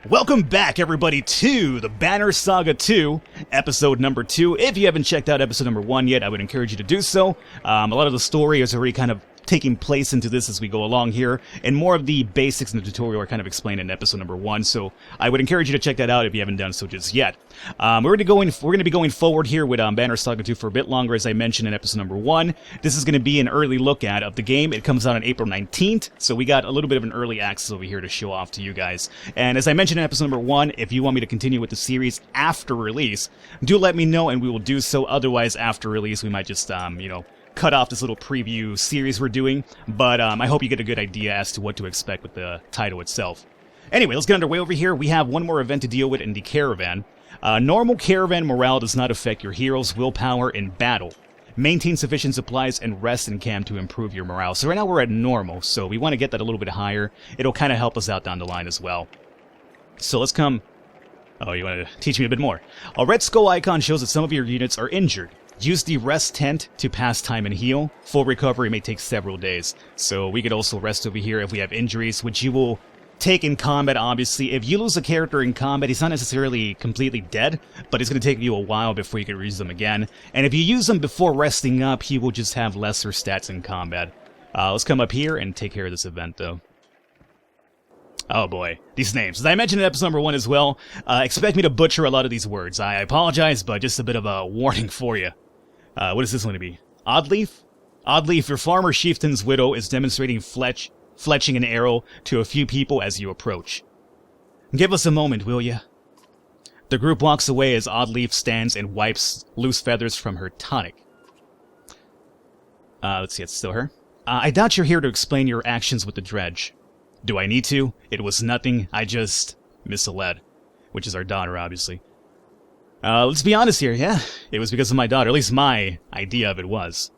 Welcome back, everybody, to the Banner Saga 2, episode number 2. If you haven't checked out episode number 1 yet, I would encourage you to do so. A lot of the story is already kind of taking place into this as we go along here, and more of the basics in the tutorial are kind of explained in episode number 1, so I would encourage you to check that out if you haven't done so just yet. We're going to be going forward here with Banner Saga 2 for a bit longer, as I mentioned in episode number 1. This is going to be an early look at of the game. It comes out on April 19th, so we got a little bit of an early access over here to show off to you guys. And as I mentioned in episode number 1, if you want me to continue with the series after release, do let me know and we will do so. Otherwise, after release, we might just, cut off this little preview series we're doing, but I hope you get a good idea as to what to expect with the title itself. Anyway, let's get underway over here. We have one more event to deal with in the caravan. Normal caravan morale does not affect your hero's willpower in battle. Maintain sufficient supplies and rest in camp to improve your morale. So right now we're at normal, so we want to get that a little bit higher. It'll kind of help us out down the line as well. So let's come... Oh, you want to teach me a bit more. A red skull icon shows that some of your units are injured. Use the rest tent to pass time and heal. Full recovery may take several days. So we could also rest over here if we have injuries, which you will take in combat, obviously. If you lose a character in combat, he's not necessarily completely dead, but it's going to take you a while before you can use them again. And if you use them before resting up, he will just have lesser stats in combat. Let's come up here and take care of this event, though. Oh boy, these names. As I mentioned in episode number 1 as well, expect me to butcher a lot of these words. I apologize, but just a bit of a warning for you. What is this going to be? Oddleaf? Oddleaf, your farmer chieftain's widow is demonstrating fletching an arrow to a few people as you approach. Give us a moment, will ya? The group walks away as Oddleaf stands and wipes loose feathers from her tunic. Let's see, it's still her. I doubt you're here to explain your actions with the dredge. Do I need to? It was nothing, I just misled. Which is our daughter, obviously. Let's be honest here, yeah, it was because of my daughter, at least my idea of it was.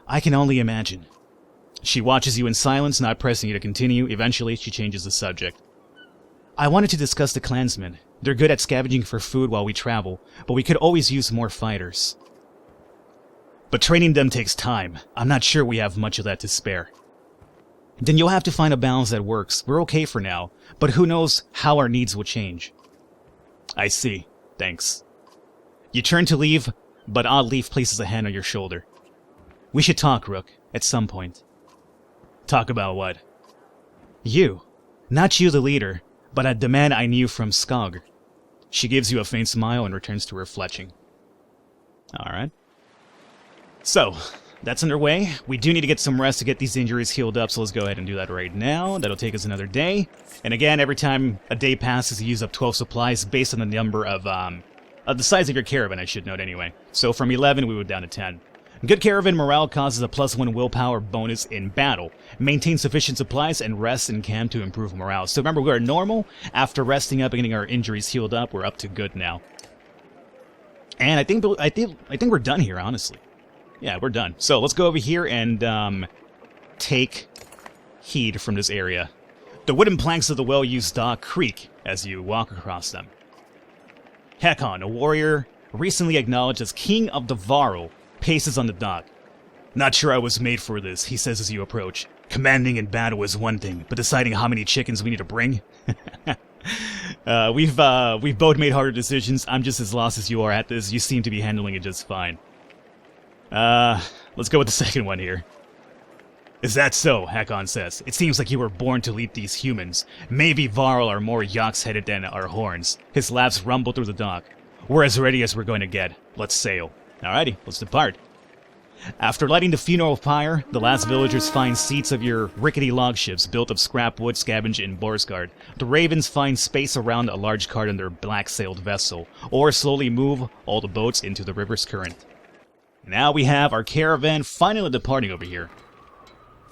I can only imagine. She watches you in silence, not pressing you to continue. Eventually, she changes the subject. I wanted to discuss the clansmen. They're good at scavenging for food while we travel, but we could always use more fighters. But training them takes time. I'm not sure we have much of that to spare. Then you'll have to find a balance that works. We're okay for now, but who knows how our needs will change. I see. Thanks. You turn to leave, but Oddleaf places a hand on your shoulder. We should talk, Rook, at some point. Talk about what? You. Not you, the leader, but a demand I knew from Skog. She gives you a faint smile and returns to her fletching. Alright. So, that's underway. We do need to get some rest to get these injuries healed up, so let's go ahead and do that right now. That'll take us another day. And again, every time a day passes, you use up 12 supplies based on the number of the size of your caravan, I should note anyway. So from 11, we went down to 10. Good caravan morale causes a +1 willpower bonus in battle. Maintain sufficient supplies and rest in camp to improve morale. So remember, we're normal. After resting up and getting our injuries healed up, we're up to good now. And I think we're done here, honestly. Yeah, we're done. So let's go over here and take heed from this area. The wooden planks of the well-used dock creak as you walk across them. Hakon, a warrior recently acknowledged as King of the Varl, paces on the dock. Not sure I was made for this, he says as you approach. Commanding in battle is one thing, but deciding how many chickens we need to bring? We've both made harder decisions. I'm just as lost as you are at this. You seem to be handling it just fine. Let's go with the second one here. Is that so? Hakon says. It seems like you were born to lead these humans. Maybe Varl are more yox-headed than our horns. His laughs rumble through the dock. We're as ready as we're going to get. Let's sail. Alrighty, let's depart. After lighting the funeral fire, the last villagers find seats of your rickety log ships built of scrap wood scavenged in Borsgard. The ravens find space around a large cart in their black-sailed vessel, or slowly move all the boats into the river's current. Now we have our caravan finally departing over here.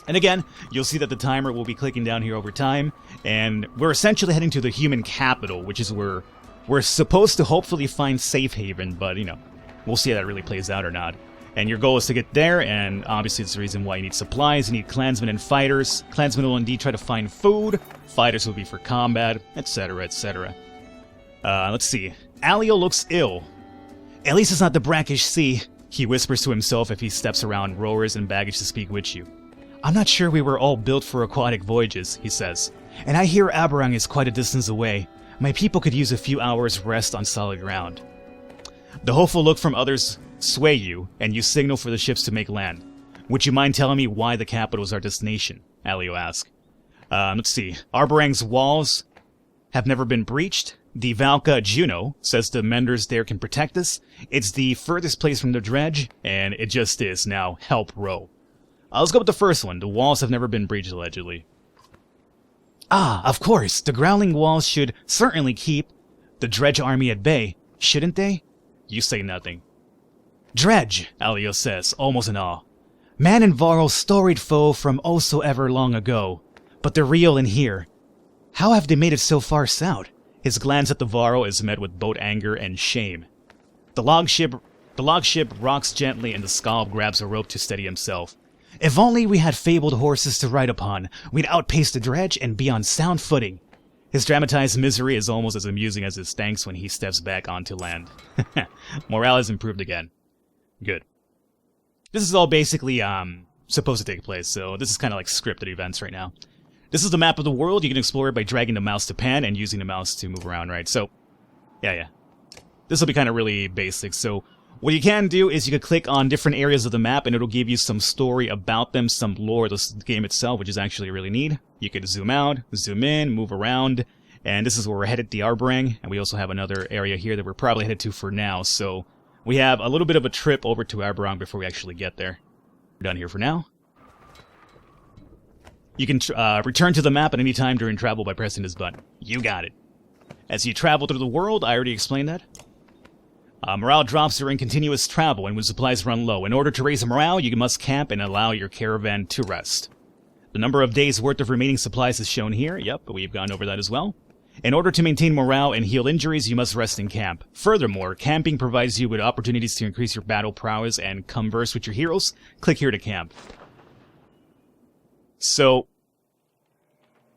And again, you'll see that the timer will be clicking down here over time, and we're essentially heading to the human capital, which is where we're supposed to hopefully find safe haven, but, we'll see how that really plays out or not. And your goal is to get there, and obviously it's the reason why you need supplies, you need clansmen and fighters. Clansmen will indeed try to find food, fighters will be for combat, etc., etc. Let's see. Alio looks ill. At least it's not the brackish sea, he whispers to himself if he steps around rowers and baggage to speak with you. I'm not sure we were all built for aquatic voyages, he says. And I hear Aberang is quite a distance away. My people could use a few hours rest on solid ground. The hopeful look from others sway you, and you signal for the ships to make land. Would you mind telling me why the capital is our destination? Alio asks. Let's see. Arborang's walls have never been breached. The Valka Juno says the menders there can protect us. It's the furthest place from the dredge, and it just is. Now, help row. Let's go with the first one. The walls have never been breached, allegedly. Ah, of course. The growling walls should certainly keep the dredge army at bay, shouldn't they? You say nothing. Dredge, Alio says, almost in awe. Man and Varl's storied foe from oh so ever long ago. But they're real in here. How have they made it so far south? His glance at the Varl is met with both anger and shame. The log ship rocks gently and the Scald grabs a rope to steady himself. If only we had fabled horses to ride upon, we'd outpace the dredge and be on sound footing. His dramatized misery is almost as amusing as his thanks when he steps back onto land. Morale has improved again. Good. This is all basically supposed to take place, so this is kind of like scripted events right now. This is the map of the world. You can explore it by dragging the mouse to pan and using the mouse to move around, right? So, yeah. This will be kind of really basic. So, what you can do is you can click on different areas of the map and it'll give you some story about them, some lore of the game itself, which is actually really neat. You could zoom out, zoom in, move around, and this is where we're headed, the Arborang, and we also have another area here that we're probably headed to for now, so we have a little bit of a trip over to Arborang before we actually get there. We're done here for now. You can return to the map at any time during travel by pressing this button. You got it. As you travel through the world, I already explained that. Morale drops during continuous travel and when supplies run low. In order to raise morale, you must camp and allow your caravan to rest. The number of days' worth of remaining supplies is shown here. Yep, but we've gone over that as well. In order to maintain morale and heal injuries, you must rest in camp. Furthermore, camping provides you with opportunities to increase your battle prowess and converse with your heroes. Click here to camp. So,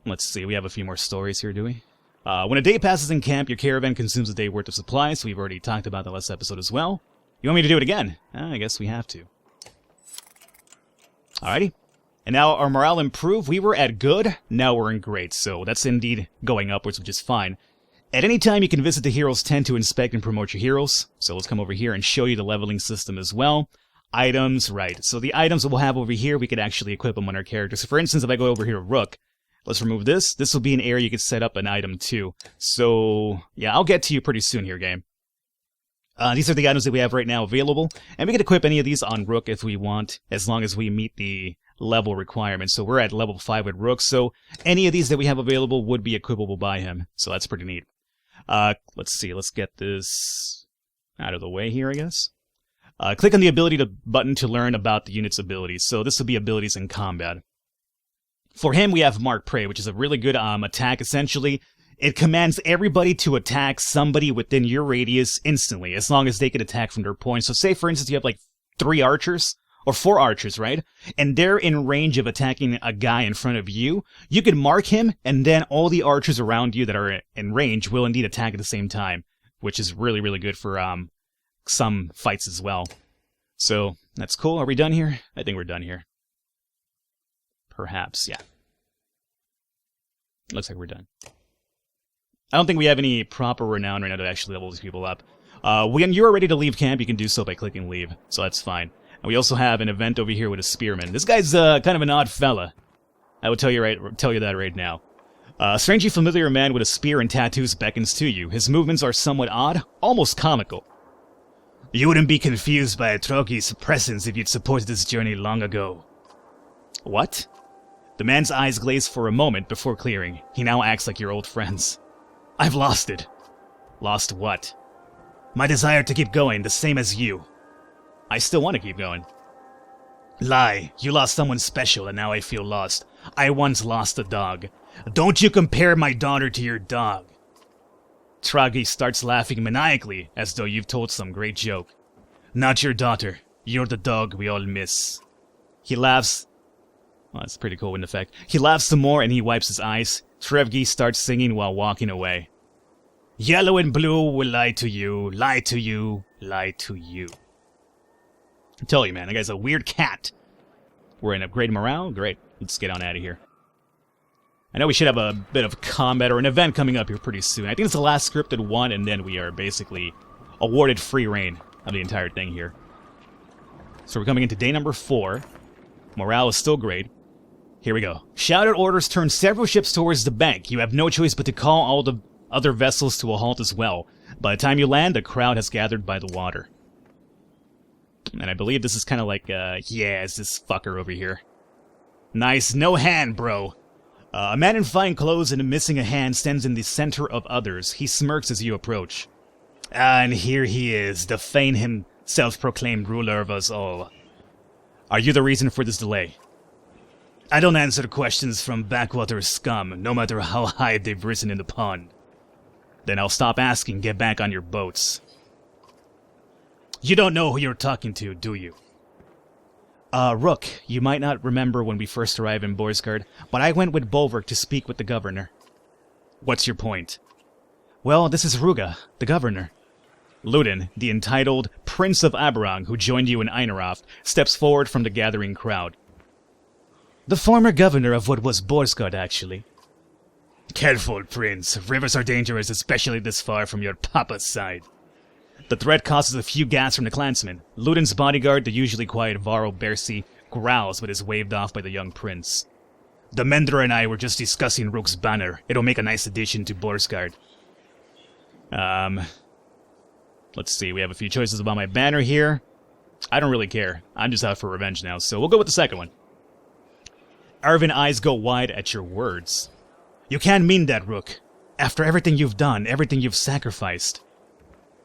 let's see, we have a few more stories here, do we? When a day passes in camp, your caravan consumes a day worth of supplies. We've already talked about the last episode as well. You want me to do it again? I guess we have to. Alrighty. And now our morale improved. We were at good, now we're in great. So that's indeed going upwards, which is fine. At any time, you can visit the heroes tent to inspect and promote your heroes. So let's come over here and show you the leveling system as well. Items, right. So the items that we'll have over here, we could actually equip them on our characters. So for instance, if I go over here to Rook, let's remove this. This will be an area you could set up an item to. So, yeah, I'll get to you pretty soon here, game. These are the items that we have right now available. And we can equip any of these on Rook if we want, as long as we meet the level requirements. So we're at level 5 with Rook, so any of these that we have available would be equipable by him. So that's pretty neat. Let's see, let's get this out of the way here, I guess. Click on the ability button to learn about the unit's abilities. So this will be abilities in combat. For him, we have Mark Prey, which is a really good attack. Essentially, it commands everybody to attack somebody within your radius instantly, as long as they can attack from their point. So say, for instance, you have like 3 archers, or 4 archers, right? And they're in range of attacking a guy in front of you. You can mark him, and then all the archers around you that are in range will indeed attack at the same time, which is really, really good for some fights as well. So, that's cool. Are we done here? I think we're done here. Perhaps, yeah. Looks like we're done. I don't think we have any proper renown right now to actually level these people up. When you're ready to leave camp, you can do so by clicking leave, so that's fine. And we also have an event over here with a spearman. This guy's kind of an odd fella. I will tell you that right now. A strangely familiar man with a spear and tattoos beckons to you. His movements are somewhat odd, almost comical. You wouldn't be confused by Atroki's presence if you'd supported this journey long ago. What? The man's eyes glaze for a moment before clearing. He now acts like your old friends. I've lost it. Lost what? My desire to keep going, the same as you. I still want to keep going. Lie. You lost someone special and now I feel lost. I once lost a dog. Don't you compare my daughter to your dog. Tragi starts laughing maniacally as though you've told some great joke. Not your daughter. You're the dog we all miss. He laughs. Well, that's pretty cool in effect. He laughs some more and he wipes his eyes. Trevgi starts singing while walking away. Yellow and blue will lie to you, lie to you, lie to you. I tell you, man, that guy's a weird cat. We're in upgrade morale? Great. Let's get on out of here. I know we should have a bit of combat or an event coming up here pretty soon. I think it's the last scripted one, and then we are basically awarded free reign of the entire thing here. So we're coming into day number 4. Morale is still great. Here we go. Shouted orders turn several ships towards the bank. You have no choice but to call all the other vessels to a halt as well. By the time you land, a crowd has gathered by the water. And I believe this is kind of like, yeah, it's this fucker over here. Nice, no hand, bro. A man in fine clothes and missing a hand stands in the center of others. He smirks as you approach. And here he is, the Fane self-proclaimed ruler of us all. Are you the reason for this delay? I don't answer questions from backwater scum, no matter how high they've risen in the pond. Then I'll stop asking, get back on your boats. You don't know who you're talking to, do you? Rook, you might not remember when we first arrived in Borsgard, but I went with Bolverk to speak with the governor. What's your point? Well, this is Ruga, the governor. Ludin, the entitled Prince of Aberrang, who joined you in Einaraft, steps forward from the gathering crowd. The former governor of what was Borsgard, actually. Careful, Prince. Rivers are dangerous, especially this far from your papa's side. The threat causes a few gasps from the clansmen. Ludin's bodyguard, the usually quiet Varro Bersi, growls but is waved off by the young prince. The Mendra and I were just discussing Rook's banner. It'll make a nice addition to Borsgard. Let's see, we have a few choices about my banner here. I don't really care. I'm just out for revenge now, so we'll go with the second one. Arvin eyes go wide at your words. You can't mean that, Rook. After everything you've done, everything you've sacrificed.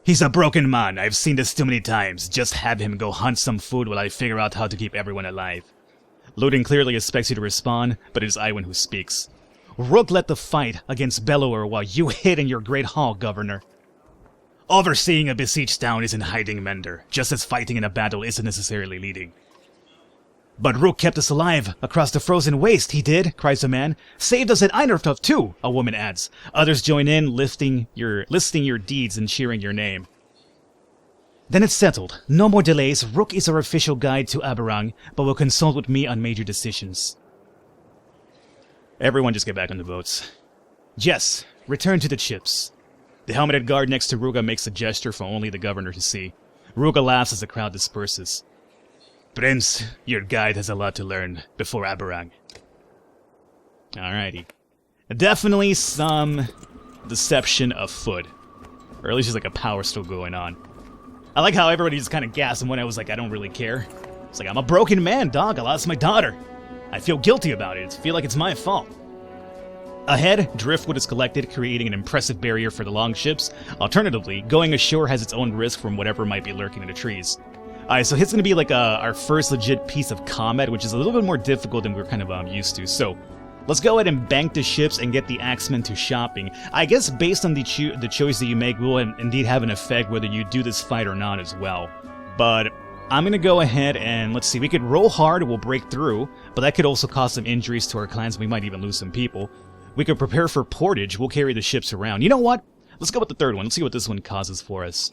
He's a broken man. I've seen this too many times. Just have him go hunt some food while I figure out how to keep everyone alive. Ludin clearly expects you to respond, but it is Iwan who speaks. Rook led the fight against Bellower while you hid in your great hall, Governor. Overseeing a besieged town isn't hiding, Mender, just as fighting in a battle isn't necessarily leading. But Rook kept us alive across the frozen waste, he did, cries a man. Saved us at Einartoft too, a woman adds. Others join in, listing your deeds and cheering your name. Then it's settled. No more delays. Rook is our official guide to Aberrang, but will consult with me on major decisions. Everyone just get back on the boats. Jess, return to the ships. The helmeted guard next to Ruga makes a gesture for only the governor to see. Ruga laughs as the crowd disperses. Prince, your guide has a lot to learn before Aberrang. Alrighty. Definitely some deception afoot. Or at least there's like a power still going on. I like how everybody just kind of gasped, and when I was like, I don't really care. It's like, I'm a broken man, dog. I lost my daughter. I feel guilty about it. I feel like it's my fault. Ahead, driftwood is collected, creating an impressive barrier for the longships. Alternatively, going ashore has its own risk from whatever might be lurking in the trees. Alright, so it's going to be like our first legit piece of combat, which is a little bit more difficult than we're kind of used to. So, let's go ahead and bank the ships and get the axemen to shopping. I guess based on the choice that you make will indeed have an effect whether you do this fight or not as well. But I'm going to go ahead and, let's see, we could roll hard, we'll break through, but that could also cause some injuries to our clans, we might even lose some people. We could prepare for portage, we'll carry the ships around. You know what? Let's go with the third one, let's see what this one causes for us.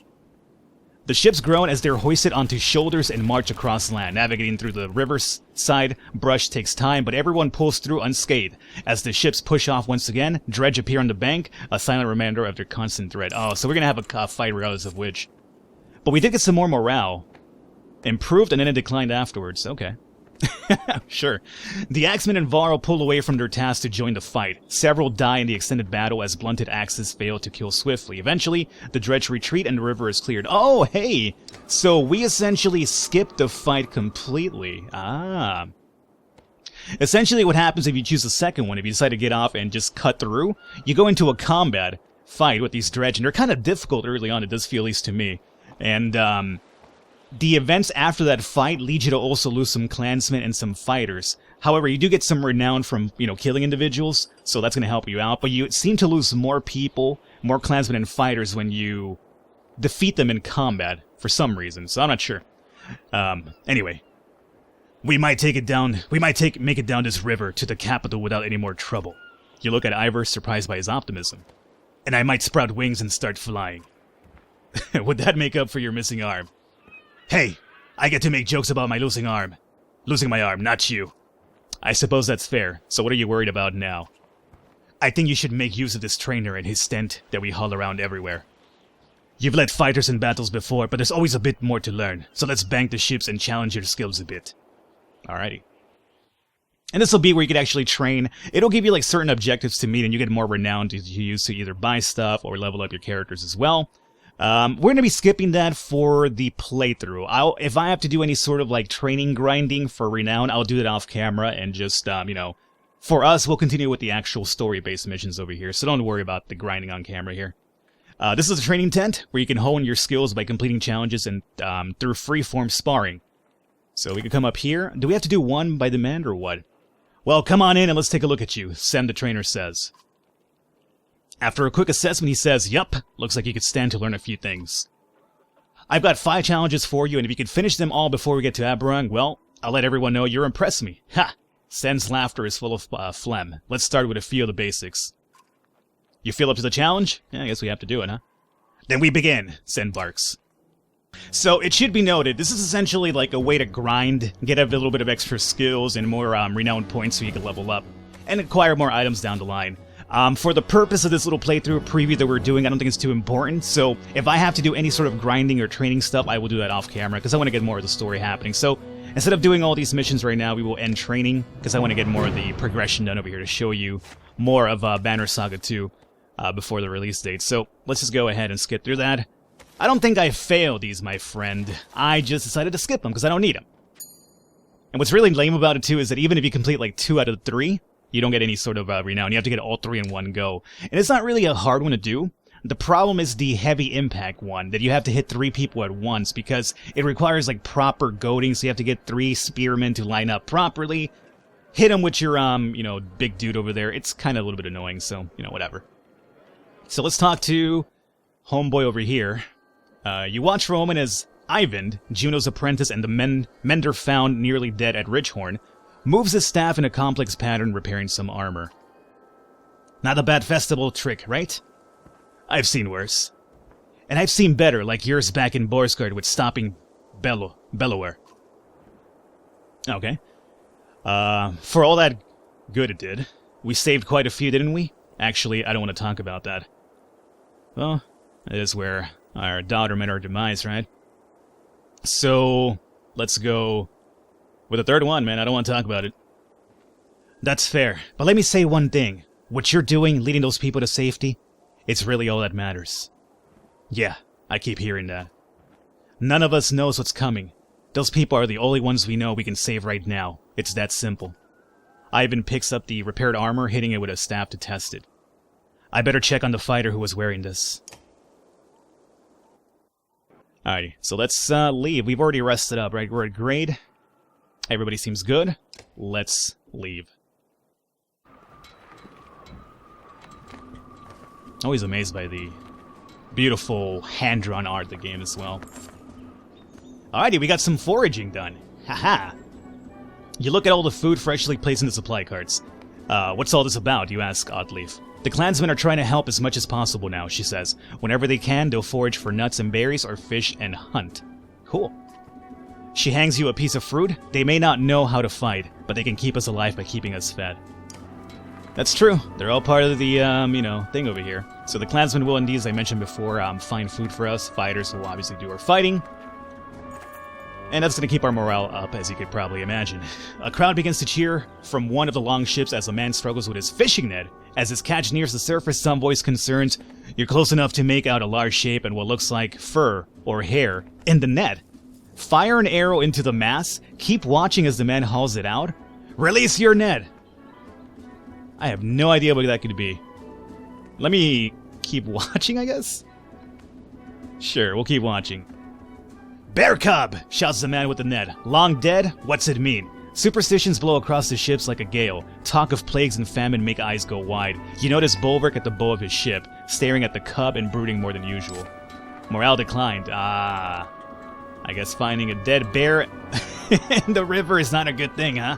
The ships groan as they're hoisted onto shoulders and march across land. Navigating through the riverside brush takes time, but everyone pulls through unscathed. As the ships push off once again, dredge appear on the bank, a silent reminder of their constant threat. Oh, so we're gonna have a fight regardless of which. But we did get some more morale. Improved and then it declined afterwards. Okay. Sure. The axemen and Varro pull away from their task to join the fight. Several die in the extended battle as blunted axes fail to kill swiftly. Eventually, the dredge retreat and the river is cleared. Oh, hey! So we essentially skipped the fight completely. Ah. Essentially what happens if you choose the second one, if you decide to get off and just cut through, you go into a combat fight with these dredge, and they're kind of difficult early on, it does feel, at least to me. And, the events after that fight lead you to also lose some clansmen and some fighters. However, you do get some renown from, killing individuals, so that's going to help you out. But you seem to lose more people, more clansmen and fighters when you defeat them in combat, for some reason, so I'm not sure. Anyway. We might make it down this river to the capital without any more trouble. You look at Ivor, surprised by his optimism. And I might sprout wings and start flying. Would that make up for your missing arm? Hey, I get to make jokes about my losing my arm, not you. I suppose that's fair, so what are you worried about now? I think you should make use of this trainer and his tent that we haul around everywhere. You've led fighters in battles before, but there's always a bit more to learn, so let's bank the ships and challenge your skills a bit. Alrighty. And this will be where you can actually train. It'll give you like certain objectives to meet, and you get more renown to use to either buy stuff or level up your characters as well. We're going to be skipping that for the playthrough. If I have to do any sort of like training grinding for renown, I'll do it off camera and just, you know, for us, we'll continue with the actual story-based missions over here, so don't worry about the grinding on camera here. This is a training tent where you can hone your skills by completing challenges and through free-form sparring. So we can come up here. Do we have to do one by demand or what? Well, come on in and let's take a look at you, Sam the trainer says. After a quick assessment, he says, yup, looks like you could stand to learn a few things. I've got 5 challenges for you, and if you can finish them all before we get to Aberrang, well, I'll let everyone know you're impressed me. Ha! Sen's laughter is full of phlegm. Let's start with a few of the basics. You feel up to the challenge? Yeah, I guess we have to do it, huh? Then we begin, Sen barks. So, it should be noted, this is essentially like a way to grind, get a little bit of extra skills and more renowned points so you can level up, and acquire more items down the line. For the purpose of this little playthrough preview that we're doing, I don't think it's too important, so if I have to do any sort of grinding or training stuff, I will do that off camera, because I want to get more of the story happening. So, instead of doing all these missions right now, we will end training, because I want to get more of the progression done over here to show you more of Banner Saga 2 before the release date. So, let's just go ahead and skip through that. I don't think I failed these, my friend. I just decided to skip them, because I don't need them. And what's really lame about it, too, is that even if you complete like 2 out of 3, you don't get any sort of renown. You have to get all 3 in one go. And it's not really a hard one to do. The problem is the heavy impact one, that you have to hit 3 people at once, because it requires like proper goading, so you have to get 3 spearmen to line up properly, hit them with your, you know, big dude over there. It's kind of a little bit annoying, so, you know, whatever. So let's talk to homeboy over here. You watch for a moment as Ivan, Juno's apprentice and the mender found nearly dead at Ridgehorn, moves his staff in a complex pattern repairing some armor. Not a bad festival trick, right? I've seen worse. And I've seen better, like yours back in Borsgard with stopping Bellower. Okay. For all that good it did, we saved quite a few, didn't we? Actually, I don't want to talk about that. Well, that is where our daughter met our demise, right? So, let's go with the third one, man. I don't want to talk about it. That's fair. But let me say one thing. What you're doing, leading those people to safety, it's really all that matters. Yeah, I keep hearing that. None of us knows what's coming. Those people are the only ones we know we can save right now. It's that simple. Ivan picks up the repaired armor, hitting it with a staff to test it. I better check on the fighter who was wearing this. Alrighty, so let's leave. We've already rested up, right? We're at grade. Everybody seems good. Let's leave. Always amazed by the beautiful hand-drawn art of the game as well. Alrighty, we got some foraging done. Haha! You look at all the food freshly placed in the supply carts. What's all this about, you ask Oddleaf. The clansmen are trying to help as much as possible now, she says. Whenever they can, they'll forage for nuts and berries or fish and hunt. Cool. She hangs you a piece of fruit. They may not know how to fight, but they can keep us alive by keeping us fed. That's true. They're all part of the, you know, thing over here. So the clansmen will indeed, as I mentioned before, find food for us. Fighters will obviously do our fighting. And that's going to keep our morale up, as you could probably imagine. A crowd begins to cheer from one of the longships as a man struggles with his fishing net. As his catch nears the surface, some voice concerns, "You're close enough to make out a large shape and what looks like fur or hair in the net. Fire an arrow into the mass. Keep watching as the man hauls it out. Release your net." I have no idea what that could be. Let me keep watching, I guess? Sure, we'll keep watching. "Bear cub!" shouts the man with the net. "Long dead? What's it mean?" Superstitions blow across the ships like a gale. Talk of plagues and famine make eyes go wide. You notice Bulwark at the bow of his ship, staring at the cub and brooding more than usual. Morale declined. I guess finding a dead bear in the river is not a good thing, huh?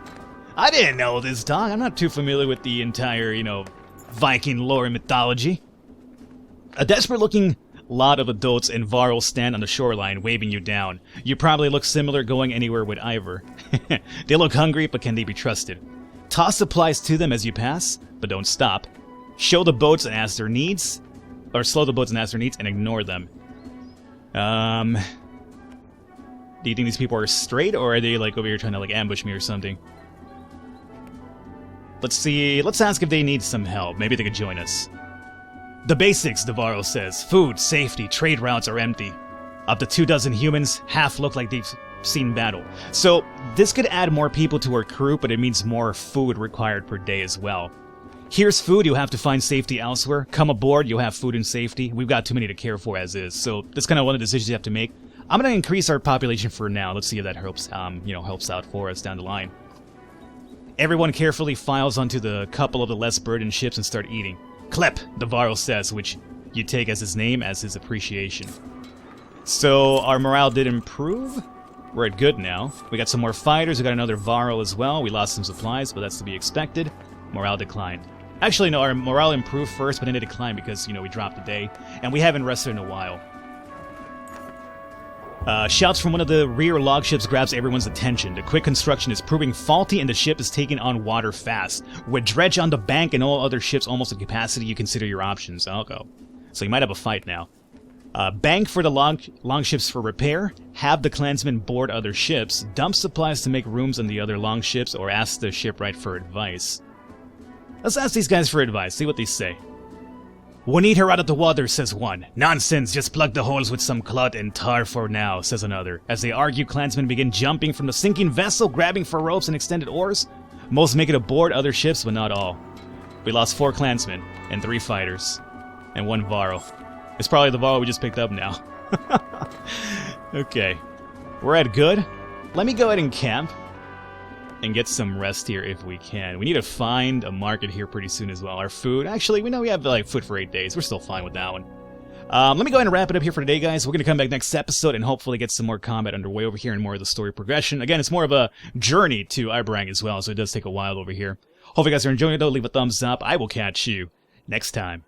I didn't know this, dog. I'm not too familiar with the entire, Viking lore and mythology. A desperate-looking lot of adults in Varl stand on the shoreline, waving you down. You probably look similar going anywhere with Ivor. They look hungry, but can they be trusted? Toss supplies to them as you pass, but don't stop. Show the boats and ask their needs. Or slow the boats and ask their needs and ignore them. Do you think these people are straight, or are they like over here trying to like ambush me or something? Let's see. Let's ask if they need some help. Maybe they could join us. The basics, Navarro says. Food, safety, trade routes are empty. Up to 24 humans, half look like they've seen battle. So this could add more people to our crew, but it means more food required per day as well. Here's food, you'll have to find safety elsewhere. Come aboard, you'll have food and safety. We've got too many to care for as is, so that's kind of one of the decisions you have to make. I'm going to increase our population for now. Let's see if that helps, helps out for us down the line. Everyone carefully files onto the couple of the less burdened ships and start eating. Klep, Navarro says, which you take as his name as his appreciation. So our morale did improve. We're at good now. We got some more fighters. We got another Varl as well. We lost some supplies, but that's to be expected. Morale declined. Actually, no, our morale improved first, but then it declined because, we dropped a day. And we haven't rested in a while. Shouts from one of the rear log ships grabs everyone's attention. The quick construction is proving faulty and the ship is taking on water fast. With dredge on the bank and all other ships almost at capacity, you consider your options. I'll go. So you might have a fight now. Bank for the longships for repair, have the clansmen board other ships, dump supplies to make rooms on the other longships, or ask the shipwright for advice. Let's ask these guys for advice, see what they say. We need her out of the water, says one. Nonsense, just plug the holes with some cloth and tar for now, says another. As they argue, clansmen begin jumping from the sinking vessel, grabbing for ropes and extended oars. Most make it aboard other ships, but not all. We lost 4 clansmen, and 3 fighters, and 1 Varl. It's probably the Varl we just picked up now. Okay. We're at good. Let me go ahead and camp. And get some rest here if we can. We need to find a market here pretty soon as well. Our food. Actually, we know we have like food for 8 days. We're still fine with that one. Let me go ahead and wrap it up here for today, guys. We're going to come back next episode and hopefully get some more combat underway over here and more of the story progression. Again, it's more of a journey to Ibrang as well, so it does take a while over here. Hope you guys are enjoying it, though. Leave a thumbs up. I will catch you next time.